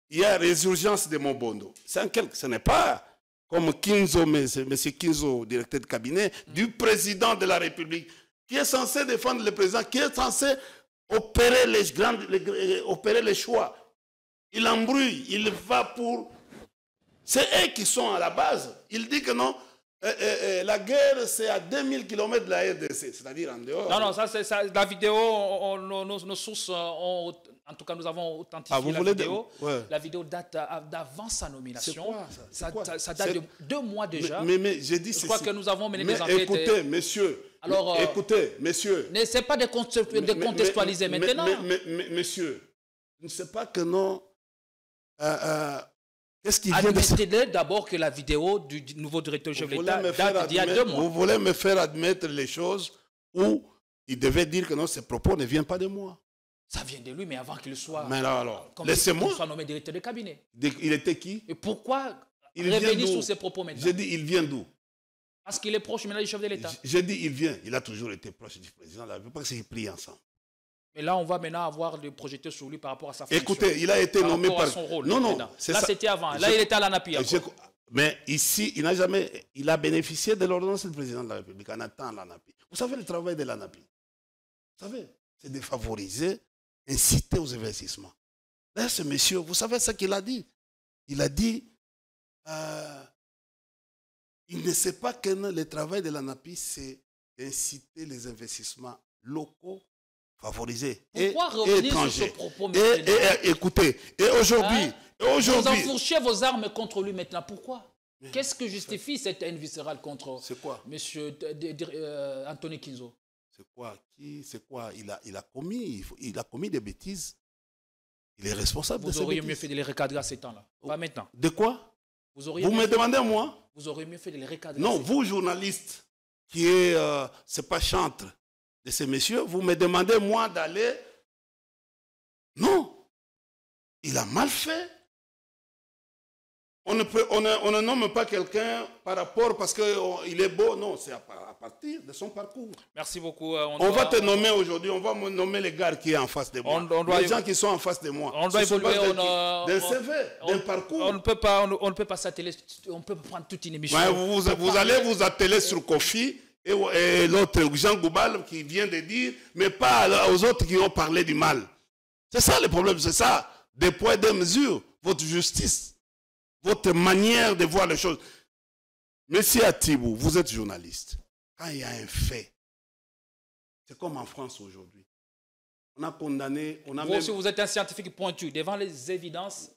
Il y a résurgence de Mobondo. Ce n'est pas comme Kinzo, M. Kinzo, directeur de cabinet, du président de la République, qui est censé défendre le président, qui est censé opérer les choix. Il embrouille, il va pour... C'est eux qui sont à la base. Il dit que non, la guerre, c'est à 2000 km de la RDC, c'est-à-dire en dehors. Non, ça, c'est ça. La vidéo, nos sources ont... En tout cas, nous avons authentifié la vidéo. La vidéo date d'avant sa nomination. Ça date de 2 mois déjà. Mais j'ai dit je crois que nous avons mené des enquêtes. Écoutez, messieurs. Alors, messieurs. Ne c'est pas de contextualiser maintenant. Messieurs, je ne sais pas que non. Qu'est-ce qui vient de... Admettez d'abord que la vidéo du nouveau directeur chef de l'État date d'il y a 2 mois. Vous voulez me faire admettre les choses où il devait dire que non, ces propos ne viennent pas de moi. Ça vient de lui, mais avant qu'il soit... Mais alors, laissez-moi. Qu'il soit nommé directeur de cabinet. Il était qui? Et pourquoi revenir sur ces propos maintenant? J'ai dit, il vient d'où? Parce qu'il est proche maintenant du chef de l'État. J'ai dit, il vient. Il a toujours été proche du président de la République. Parce qu'ils prient ensemble. Mais là, on va maintenant avoir des projecteurs sur lui par rapport à sa fonction. Écoutez, il a été nommé par... son rôle. Non, là, c'était avant. Là, il était à l'ANAPI. Mais ici, il n'a jamais... Il a bénéficié de l'ordonnance du président de la République en attendant l'ANAPI. Vous savez le travail de l'ANAPI? Vous savez, c'est de favoriser, inciter aux investissements. Là, ce monsieur, vous savez ce qu'il a dit? Il a dit, il ne sait pas que le travail de l'ANAPI, c'est d'inciter les investissements locaux, favorisés et étrangers. Écoutez, et aujourd'hui... Vous enfourchez vos armes contre lui maintenant. Pourquoi? Qu'est-ce que justifie cette haine viscérale contre M. Anthony Kinzo? C'est quoi? Il a commis des bêtises. Il est responsable de ces bêtises. Vous auriez mieux fait de les recadrer à ces temps-là. Pas maintenant. De quoi? Vous me demandez moi? Vous auriez mieux fait de les recadrer. Non, vous, journaliste, qui est, c'est pas chantre de ces messieurs, vous me demandez moi d'aller... Non. Il a mal fait. On ne nomme pas quelqu'un par rapport parce qu'il est beau. Non, c'est à partir de son parcours. Merci beaucoup. On va te nommer aujourd'hui. On va me nommer les gars qui sont en face de moi. Les gens qui sont en face de moi. On doit évoluer. D'un CV, d'un parcours. On ne peut pas s'atteler. On peut prendre toute une émission. Ouais, vous allez vous atteler sur Kofi et l'autre, Jean Goubal, qui vient de dire, mais pas aux autres qui ont parlé du mal. C'est ça le problème, c'est ça. Des poids et des mesures. Votre justice. Votre manière de voir les choses. Monsieur Atibou, vous êtes journaliste. Quand il y a un fait, c'est comme en France aujourd'hui. On a condamné... Si vous êtes un scientifique pointu, devant les évidences,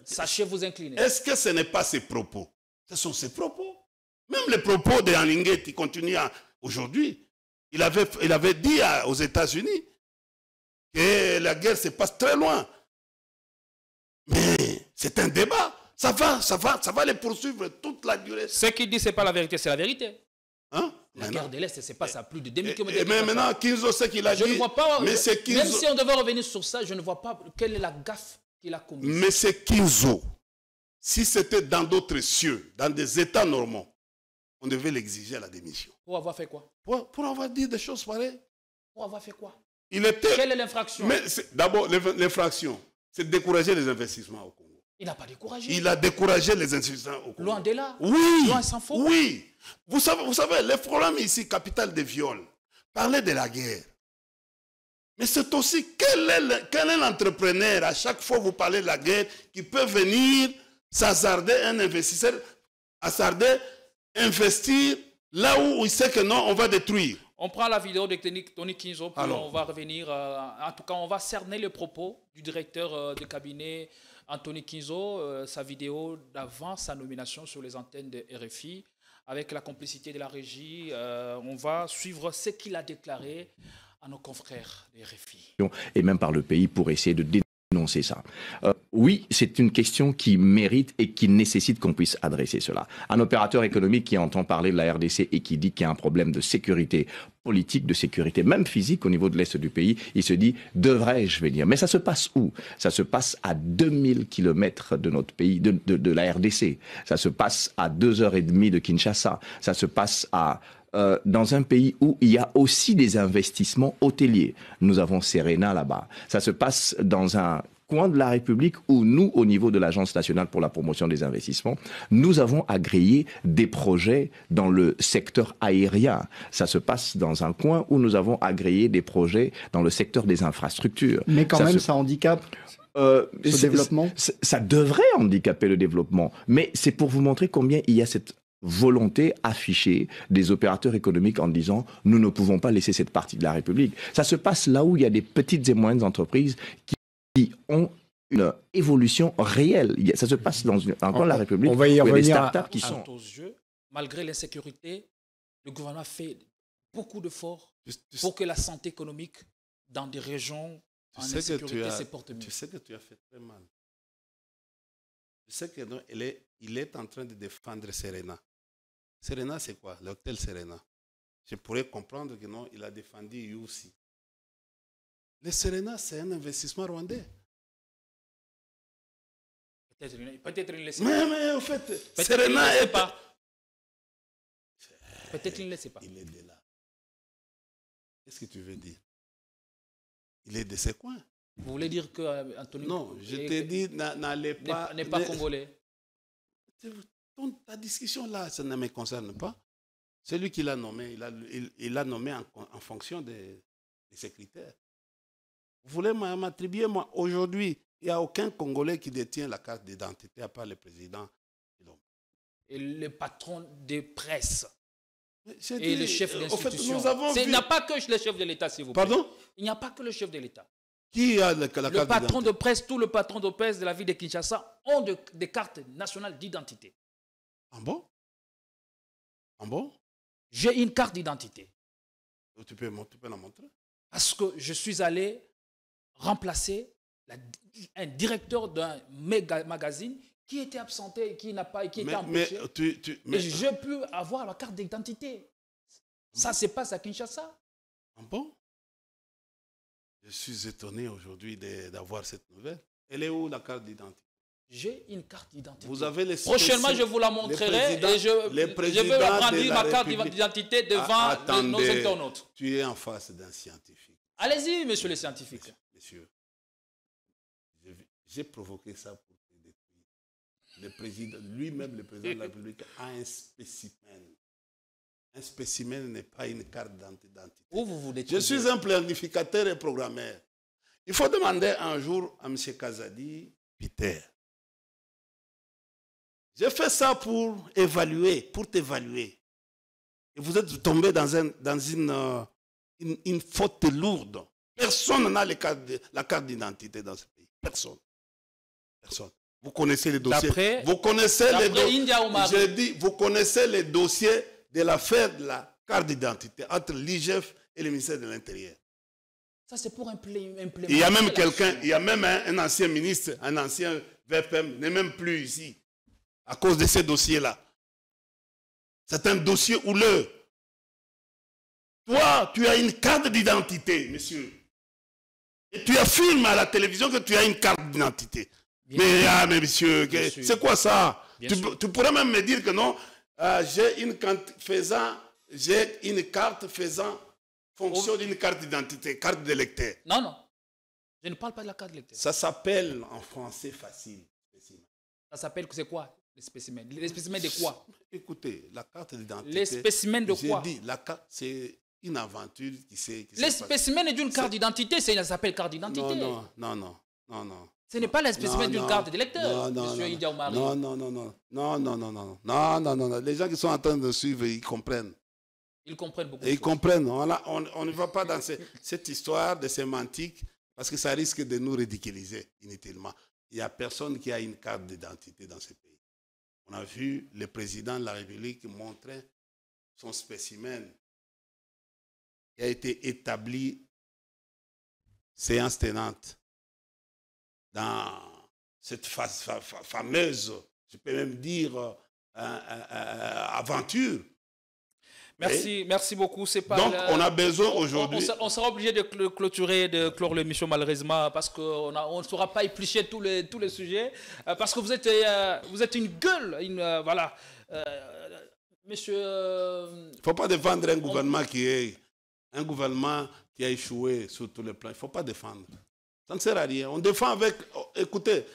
sachez vous incliner. Est-ce que ce n'est pas ses propos? Ce sont ses propos. Même les propos de Alinguet qui continuent aujourd'hui. Il avait dit aux États-Unis que la guerre se passe très loin. Mais c'est un débat. Ça va les poursuivre toute la durée. Ce qu'il dit, ce n'est pas la vérité, c'est la vérité. Hein? La guerre de l'Est, c'est pas à plus de 2000 km. Mais maintenant, Kinzo, ce qu'il a dit... Je ne vois pas, même si on devait revenir sur ça, je ne vois pas quelle est la gaffe qu'il a commise. Mais c'est Kinzo. Si c'était dans d'autres cieux, dans des États normaux, on devait l'exiger à la démission. Pour avoir fait quoi? Pour avoir dit des choses pareilles. Pour avoir fait quoi? Quelle est l'infraction? D'abord, l'infraction, c'est de décourager les investissements au Congo. Il n'a pas découragé. Il a découragé les investissements au Congo. Loin de là. Oui. Loin sans faux. Oui. Vous savez, le problème ici, capital des viols, parler de la guerre. Mais c'est aussi, quel est l'entrepreneur, à chaque fois que vous parlez de la guerre, qui peut venir s'hasarder, un investisseur, hasarder, investir là où il sait que non, on va détruire. On prend la vidéo de Tony Kinzo, puis on va revenir, en tout cas, on va cerner le propos du directeur de cabinet Anthony Kinzo, sa vidéo d'avant sa nomination sur les antennes de RFI, avec la complicité de la régie. On va suivre ce qu'il a déclaré à nos confrères de RFI. Et même par le pays pour essayer de dénoncer ça. Oui, c'est une question qui mérite et qui nécessite qu'on puisse adresser cela. Un opérateur économique qui entend parler de la RDC et qui dit qu'il y a un problème de sécurité politique, de sécurité même physique au niveau de l'Est du pays, il se dit, devrais-je venir? Mais ça se passe où? Ça se passe à 2000 km de notre pays, de la RDC. Ça se passe à 2h30 de Kinshasa. Ça se passe dans un pays où il y a aussi des investissements hôteliers. Nous avons Serena là-bas. Ça se passe dans un coin de la République où nous, au niveau de l'Agence nationale pour la promotion des investissements, nous avons agréé des projets dans le secteur aérien. Ça se passe dans un coin où nous avons agréé des projets dans le secteur des infrastructures. Mais quand même, ça handicape ce développement. Ça devrait handicaper le développement, mais c'est pour vous montrer combien il y a cette volonté affichée des opérateurs économiques en disant « nous ne pouvons pas laisser cette partie de la République ». Ça se passe là où il y a des petites et moyennes entreprises qui ont une évolution réelle. Ça se passe dans encore la République. On va y où il y a des revenir startups qui sont... Aux yeux, malgré l'insécurité, le gouvernement fait beaucoup d'efforts pour que la santé économique dans des régions en insécurité se porte mieux. Tu sais que tu as fait très mal. Tu sais qu'il est en train de défendre Serena. Serena, c'est quoi? L'hôtel Serena. Je pourrais comprendre que non, il a défendu Youssi. Le Serena, c'est un investissement rwandais. Peut-être il ne le sait pas. Mais en fait, Serena est pas. Peut-être qu'il ne le sait pas. Il est de là. Qu'est-ce que tu veux dire? Il est de ces coins. Vous voulez dire que Anthony... Non, je t'ai dit, n'allez pas... N'est pas congolais. Ta discussion là, ça ne me concerne pas. C'est lui qui l'a nommé. Il l'a nommé en fonction de ses critères. Vous voulez m'attribuer, moi, aujourd'hui, il n'y a aucun Congolais qui détient la carte d'identité à part le président. Et le patron des presses. Et le chef d'institution. En fait, il n'y a pas que le chef de l'État, s'il vous plaît. Pardon? Il n'y a pas que le chef de l'État. Qui a la carte Le patron de presse, tout le patron de presse de la ville de Kinshasa ont des cartes nationales d'identité. Ah bon? Ah bon? J'ai une carte d'identité. Tu peux la montrer? Parce que je suis allé remplacer un directeur d'un magazine qui était absenté, qui était empêché. Et j'ai pu avoir la carte d'identité. Ça se passe à Kinshasa. Ah bon? Je suis étonné aujourd'hui d'avoir cette nouvelle. Elle est où la carte d'identité? J'ai une carte d'identité. Vous avez les Prochainement, je vous la montrerai et je vais brandir ma carte d'identité devant nos internautes. Tu es en face d'un scientifique. Allez-y, monsieur le scientifique. Monsieur, j'ai provoqué ça pour te détruire. Le président, lui-même, le président de la République, a un spécimen. Un spécimen n'est pas une carte d'identité. Je suis un planificateur et programmeur. Il faut demander un jour à M. Kazadi Peter. J'ai fait ça pour évaluer, pour t'évaluer. Et vous êtes tombé dans une faute lourde. Personne n'a la carte d'identité dans ce pays. Personne. Personne. Vous connaissez les dossiers. Vous connaissez les dossiers. J'ai dit, vous connaissez les dossiers de l'affaire de la carte d'identité entre l'IGF et le ministère de l'Intérieur. Ça, c'est pour implémenter. Il y a même quelqu'un, il y a même un ancien ministre, un ancien VPM, n'est même plus ici, à cause de ces dossiers-là. C'est un dossier houleux. Toi, tu as une carte d'identité, monsieur. Et tu affirmes à la télévision que tu as une carte d'identité. Mais monsieur, c'est quoi ça? Tu pourrais même me dire que non, j'ai une carte faisant fonction d'une carte d'identité, carte d'électeur. Non, non. Je ne parle pas de la carte d'électeur. Ça s'appelle en français facile. Ça s'appelle, c'est quoi les spécimens? Les spécimens de quoi? Écoutez, la carte d'identité. Les spécimens de quoi? J'ai dit, la carte, c'est une aventure qui s'est. Les spécimens d'une carte d'identité, ça s'appelle carte d'identité. Non. Ce n'est pas les spécimens d'une carte d'électeur, monsieur Idi Aoumari. Non. Les gens qui sont en train de suivre, ils comprennent. Ils comprennent beaucoup. Et ils comprennent. On ne va pas dans cette histoire de sémantique parce que ça risque de nous ridiculiser inutilement. Il n'y a personne qui a une carte d'identité dans ce pays. On a vu le président de la République montrer son spécimen qui a été établi séance tenante dans cette fameuse, je peux même dire, aventure. Merci beaucoup. Donc, on a besoin aujourd'hui... On sera obligé de clore l'émission malheureusement parce qu'on ne saura pas éplucher tous les sujets parce que vous êtes une gueule, voilà. Monsieur... Il ne faut pas défendre un gouvernement qui a échoué sur tous les plans. Il ne faut pas défendre. Ça ne sert à rien. On défend avec... Écoutez,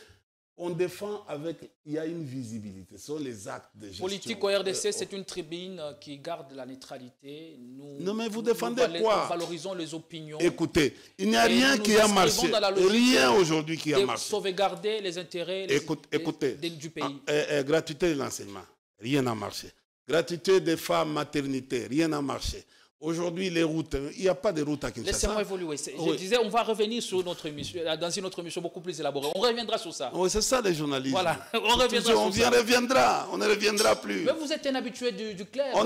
on défend avec... Il y a une visibilité. Ce sont les actes de gestion. Politique au RDC, c'est une tribune qui garde la neutralité. Non, mais vous défendez quoi? Nous valorisons les opinions. Écoutez, il n'y a rien qui a marché. Rien aujourd'hui qui a marché. Sauvegarder les intérêts du pays. Gratuité de l'enseignement, rien n'a marché. Gratuité des femmes, maternité, rien n'a marché. Aujourd'hui, les routes, il n'y a pas de route à Kinshasa. Laissez-moi évoluer. Je disais, on va revenir sur notre émission, dans une autre émission beaucoup plus élaborée. On reviendra sur ça. Oui, c'est ça les journalistes. Voilà, on reviendra sur ça. On ne reviendra plus. Mais vous êtes un habitué du clair.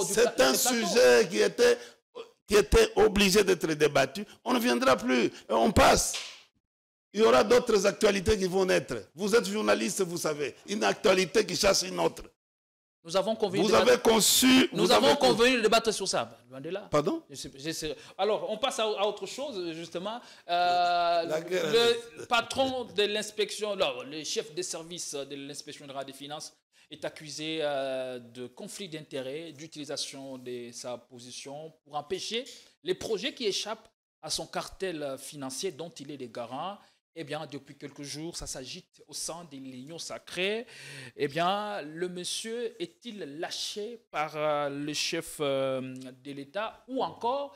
C'est un sujet qui était obligé d'être débattu. On ne viendra plus. On passe. Il y aura d'autres actualités qui vont naître. Vous êtes journaliste, vous savez. Une actualité qui chasse une autre. Nous avons convenu convenu de débattre sur ça. Loin de là. Pardon? Alors, on passe à autre chose, justement. Le patron de l'inspection, le chef des services de l'inspection générale des finances est accusé de conflit d'intérêts, d'utilisation de sa position pour empêcher les projets qui échappent à son cartel financier dont il est le garant. Eh bien, depuis quelques jours, ça s'agite au sein de l'Union sacrée. Eh bien, le monsieur est-il lâché par le chef de l'État ou encore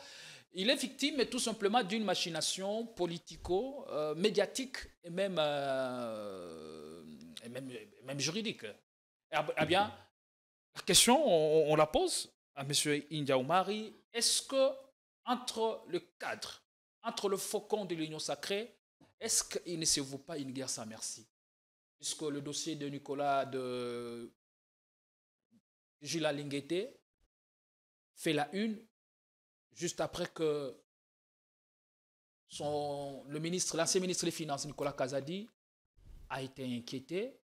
il est victime tout simplement d'une machination politico-médiatique et même juridique? Eh bien, la question, on la pose à M. India Oumari. Est-ce que entre le cadre, entre le faucon de l'Union sacrée, est-ce qu'il ne se vaut pas une guerre sans merci? Puisque le dossier de Nicolas de Gilles Lingueté fait la une juste après que l'ancien ministre des Finances, Nicolas Kazadi, a été inquiété.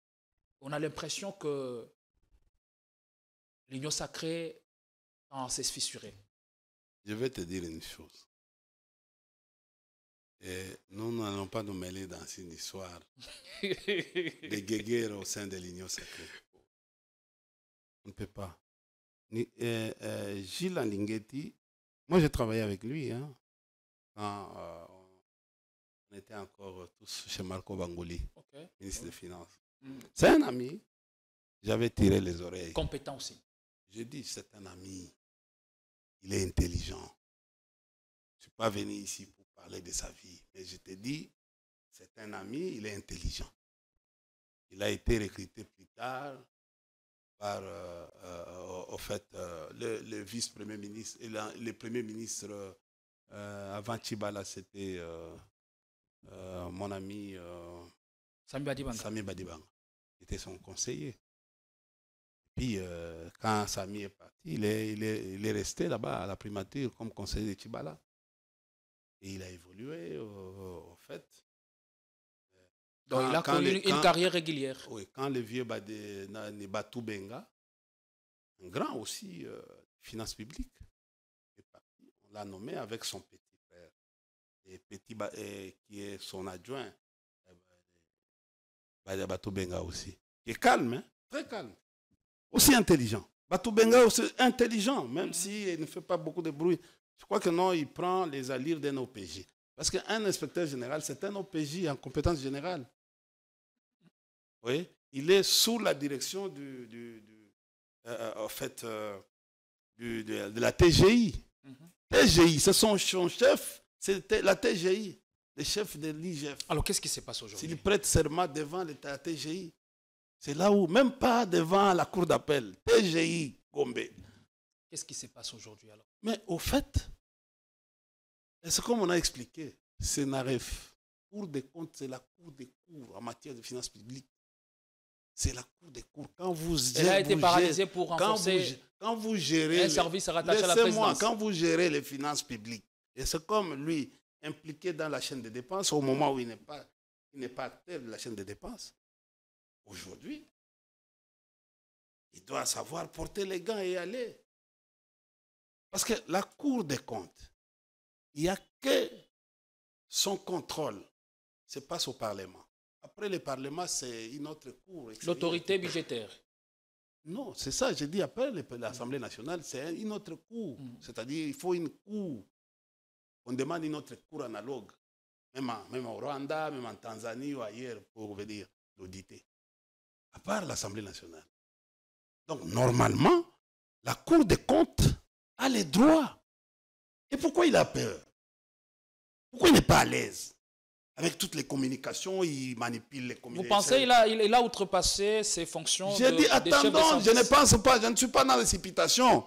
On a l'impression que l'Union sacrée s'est fissurée. Je vais te dire une chose. Et nous n'allons pas nous mêler dans une histoire de guéguerre au sein de l'Union sacrée. On ne peut pas. Gilles Linguetti, moi j'ai travaillé avec lui quand on était encore tous chez Marco Bangoli, ministre des Finances. C'est un ami. J'avais tiré les oreilles. Compétent aussi. J'ai dit, c'est un ami. Il est intelligent. Je ne suis pas venu ici pour parler de sa vie. Mais je te dis, c'est un ami, il est intelligent. Il a été recruté plus tard par, le vice-premier ministre, et le premier ministre avant Tchibala, c'était mon ami Sami Badibanga. C'était son conseiller. Puis, quand Sami est parti, il est resté là-bas à la primature comme conseiller de Tchibala. Et il a évolué, au fait. Donc, il a connu une carrière régulière. Oui, quand le vieux Batou Benga, un grand aussi, finance publique, est parti, on l'a nommé avec son petit frère, qui est son adjoint, Batou Benga aussi, qui est calme, très calme, aussi intelligent. Batou Benga aussi intelligent, même s'il ne fait pas beaucoup de bruit. Je crois que non, il prend les allures d'un OPJ. Parce qu'un inspecteur général, c'est un OPJ en compétence générale. Oui, il est sous la direction de la TGI. TGI, c'est son chef, c'était la TGI, le chef de l'IGF. Alors, qu'est-ce qui se passe aujourd'hui? S'il prête serment devant la TGI, c'est là où, même pas devant la cour d'appel, TGI, Gombe. Qu'est-ce qui se passe aujourd'hui alors? Mais au fait, c'est comme on a expliqué, CNAREF, Cour des comptes, c'est la cour des cours en matière de finances publiques. C'est la cour des cours. Quand elle a été paralysée pour renforcer quand vous gérez un service rattaché à la présidence. Quand vous gérez les finances publiques, et c'est comme lui, impliqué dans la chaîne de dépenses, au moment où il n'est pas acteur de la chaîne de dépenses, aujourd'hui, il doit savoir porter les gants et aller. Parce que la Cour des comptes, il n'y a que son contrôle se passe au Parlement. Après le Parlement, c'est une autre cour. L'autorité budgétaire. Non, c'est ça, j'ai dit après l'Assemblée nationale, c'est une autre cour. C'est-à-dire il faut une cour. On demande une autre cour analogue même au Rwanda, même en Tanzanie ou ailleurs, pour venir l'auditer. À part l'Assemblée nationale. Donc, normalement, la Cour des comptes a les droits. Et pourquoi il a peur? Pourquoi il n'est pas à l'aise? Avec toutes les communications, il manipule les communications. Vous pensez qu'il a outrepassé ses fonctions? J'ai dit, attendons, je ne pense pas, je ne suis pas dans les précipitations.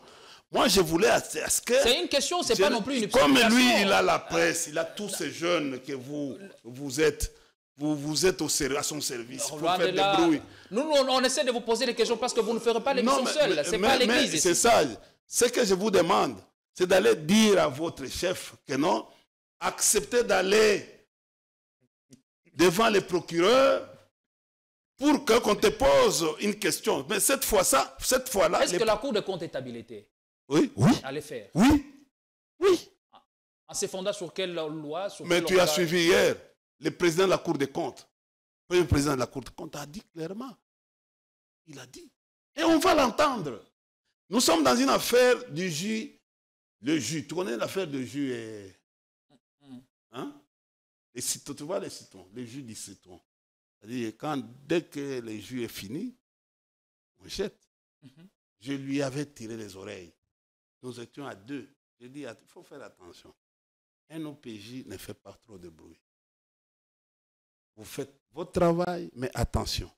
Moi, je voulais à ce que... C'est une question, c'est pas non plus une Comme précipitation. lui, il a la presse, il a tous ces jeunes que vous êtes à son service pour faire des bruits. Nous, on essaie de vous poser des questions parce que vous ne ferez pas l'émission seul. C'est pas l'église. C'est ça. Ce que je vous demande, c'est d'aller dire à votre chef que non, acceptez d'aller devant les procureurs pour qu'on te pose une question. Mais cette fois-là... Est-ce que la Cour des comptes est habilitée? Oui. À les faire? Oui. En se fondant sur quelle loi? Mais tu as suivi hier le président de la Cour des comptes. Le président de la Cour des comptes a dit clairement. Il a dit. Et on va l'entendre. Nous sommes dans une affaire du jus. Le jus. Tu connais l'affaire du jus et... Hein? Les citrons, tu vois les citrons, le jus du citron. C'est-à-dire, dès que le jus est fini, on jette. Je lui avais tiré les oreilles. Nous étions à deux. J'ai dit, il faut faire attention. Un OPJ ne fait pas trop de bruit. Vous faites votre travail, mais attention.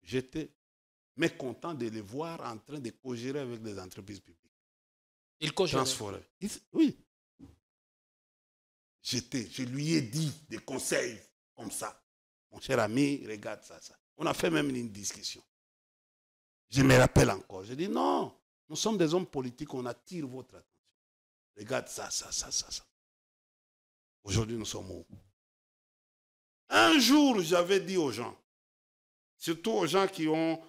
J'étais mécontent de les voir en train de co-gérer avec des entreprises publiques. Il co-gérait? Oui. Je lui ai dit des conseils comme ça. Mon cher ami, regarde ça. On a fait même une discussion. Je me rappelle encore. Je dis non, nous sommes des hommes politiques, on attire votre attention. Regarde ça. Aujourd'hui, nous sommes où? Un jour, j'avais dit aux gens, surtout aux gens qui ont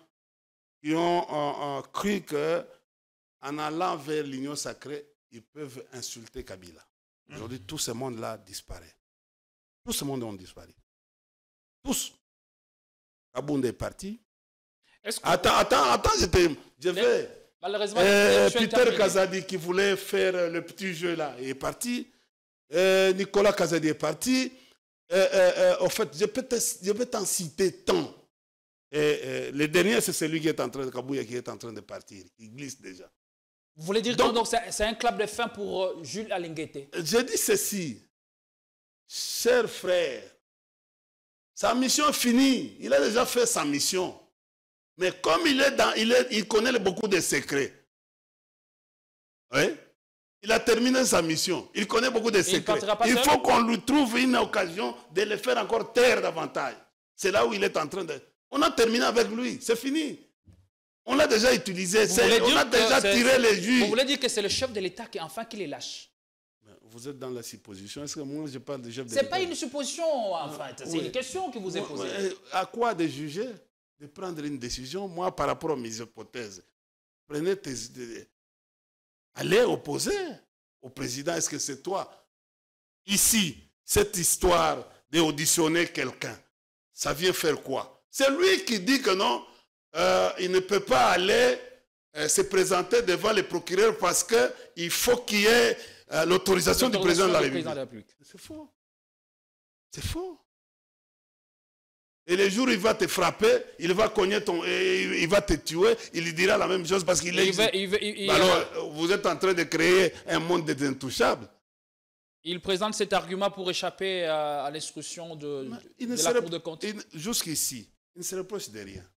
cru qu'en allant vers l'union sacrée, ils peuvent insulter Kabila. Aujourd'hui, tout ce monde-là disparaît. Tout ce monde a disparu. Tous. Kabound est parti. Attends, je vais. Malheureusement, Peter Kazadi qui voulait faire le petit jeu là, il est parti. Nicolas Kazadi est parti. En fait, je vais t'en citer tant. Le dernier, c'est celui qui est en train de Kabouya, qui est en train de partir. Il glisse déjà. Vous voulez dire donc c'est un clap de fin pour Jules Alinguete? Je dis ceci, cher frère, sa mission est finie. Il a déjà fait sa mission. Mais comme il connaît beaucoup de secrets, oui, il a terminé sa mission. Il connaît beaucoup de secrets. Il faut qu'on lui trouve une occasion de le faire encore taire davantage. C'est là où il est en train de... On a terminé avec lui, c'est fini. On l'a déjà utilisé, on a déjà tiré les jus. Vous voulez dire que c'est le chef de l'État qui les lâche? Vous êtes dans la supposition. Est-ce que moi je parle de chef de l'État? C'est pas une supposition en fait, c'est une question qui vous est posée. À quoi de juger? De prendre une décision? Moi, par rapport à mes hypothèses, prenez tes idées. Allez opposer au président. Est-ce que c'est toi? Ici, cette histoire d'auditionner quelqu'un, ça vient faire quoi? C'est lui qui dit que non, il ne peut pas aller se présenter devant les procureurs parce qu'il faut qu'il y ait l'autorisation du président de la République. C'est faux. C'est faux. Et le jour où il va te frapper, il va cogner il va te tuer, il dira la même chose parce qu'il est... Alors, vous êtes en train de créer un monde d'intouchables. Il présente cet argument pour échapper à l'instruction de la Cour de compte. Jusqu'ici, il ne se reproche de rien.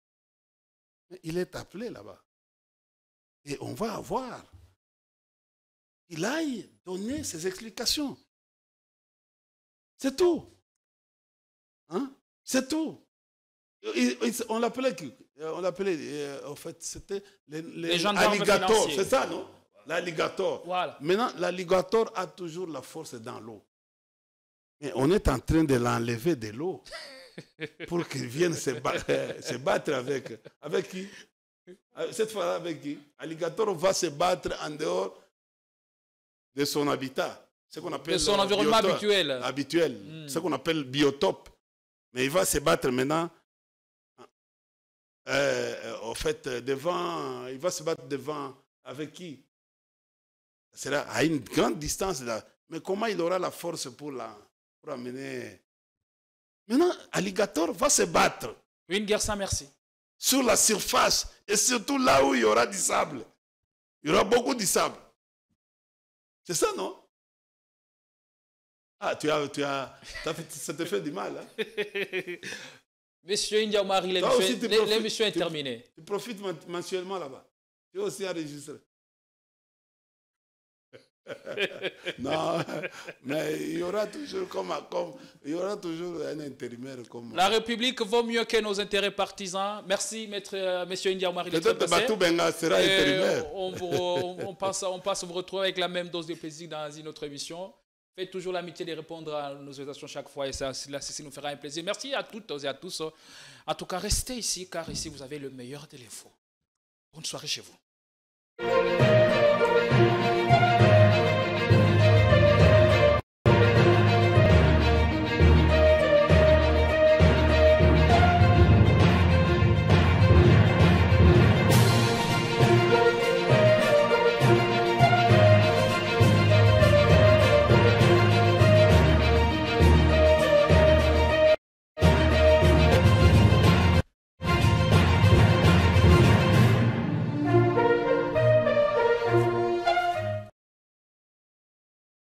Il est appelé là-bas. Et on va voir. Il aille donner ses explications. C'est tout. Hein? C'est tout. On l'appelait, en fait, c'était les alligators. C'est ça, non? L'alligator. Voilà. Maintenant, l'alligator a toujours la force dans l'eau. Mais on est en train de l'enlever de l'eau pour qu'il vienne se battre avec. Avec qui? Cette fois-là, avec qui? Alligator va se battre en dehors de son habitat. Ce qu'on appelle de son environnement habituel. Ce qu'on appelle biotope. Mais il va se battre maintenant, en fait, devant, il va se battre devant, avec qui? C'est là, à une grande distance là. Mais comment il aura la force pour pour amener... Maintenant, Alligator va se battre. Une guerre sans merci. Sur la surface et surtout là où il y aura du sable. Il y aura beaucoup de sable. C'est ça, non? Ah, ça te fait du mal. Hein? Monsieur Ndiaye, l'émission est terminée. Tu profites mensuellement là-bas. Tu es aussi enregistré. Non, mais il y aura toujours il y aura toujours un intérimaire comme... La République vaut mieux que nos intérêts partisans. Merci, monsieur Ndiaye. Peut-être Batou Benga sera intérimaire. On passe vous retrouver avec la même dose de plaisir dans une autre émission. Faites toujours l'amitié de répondre à nos invitations chaque fois et ça nous fera un plaisir. Merci à toutes et à tous. En tout cas, restez ici car ici vous avez le meilleur de l'info. Bonne soirée chez vous.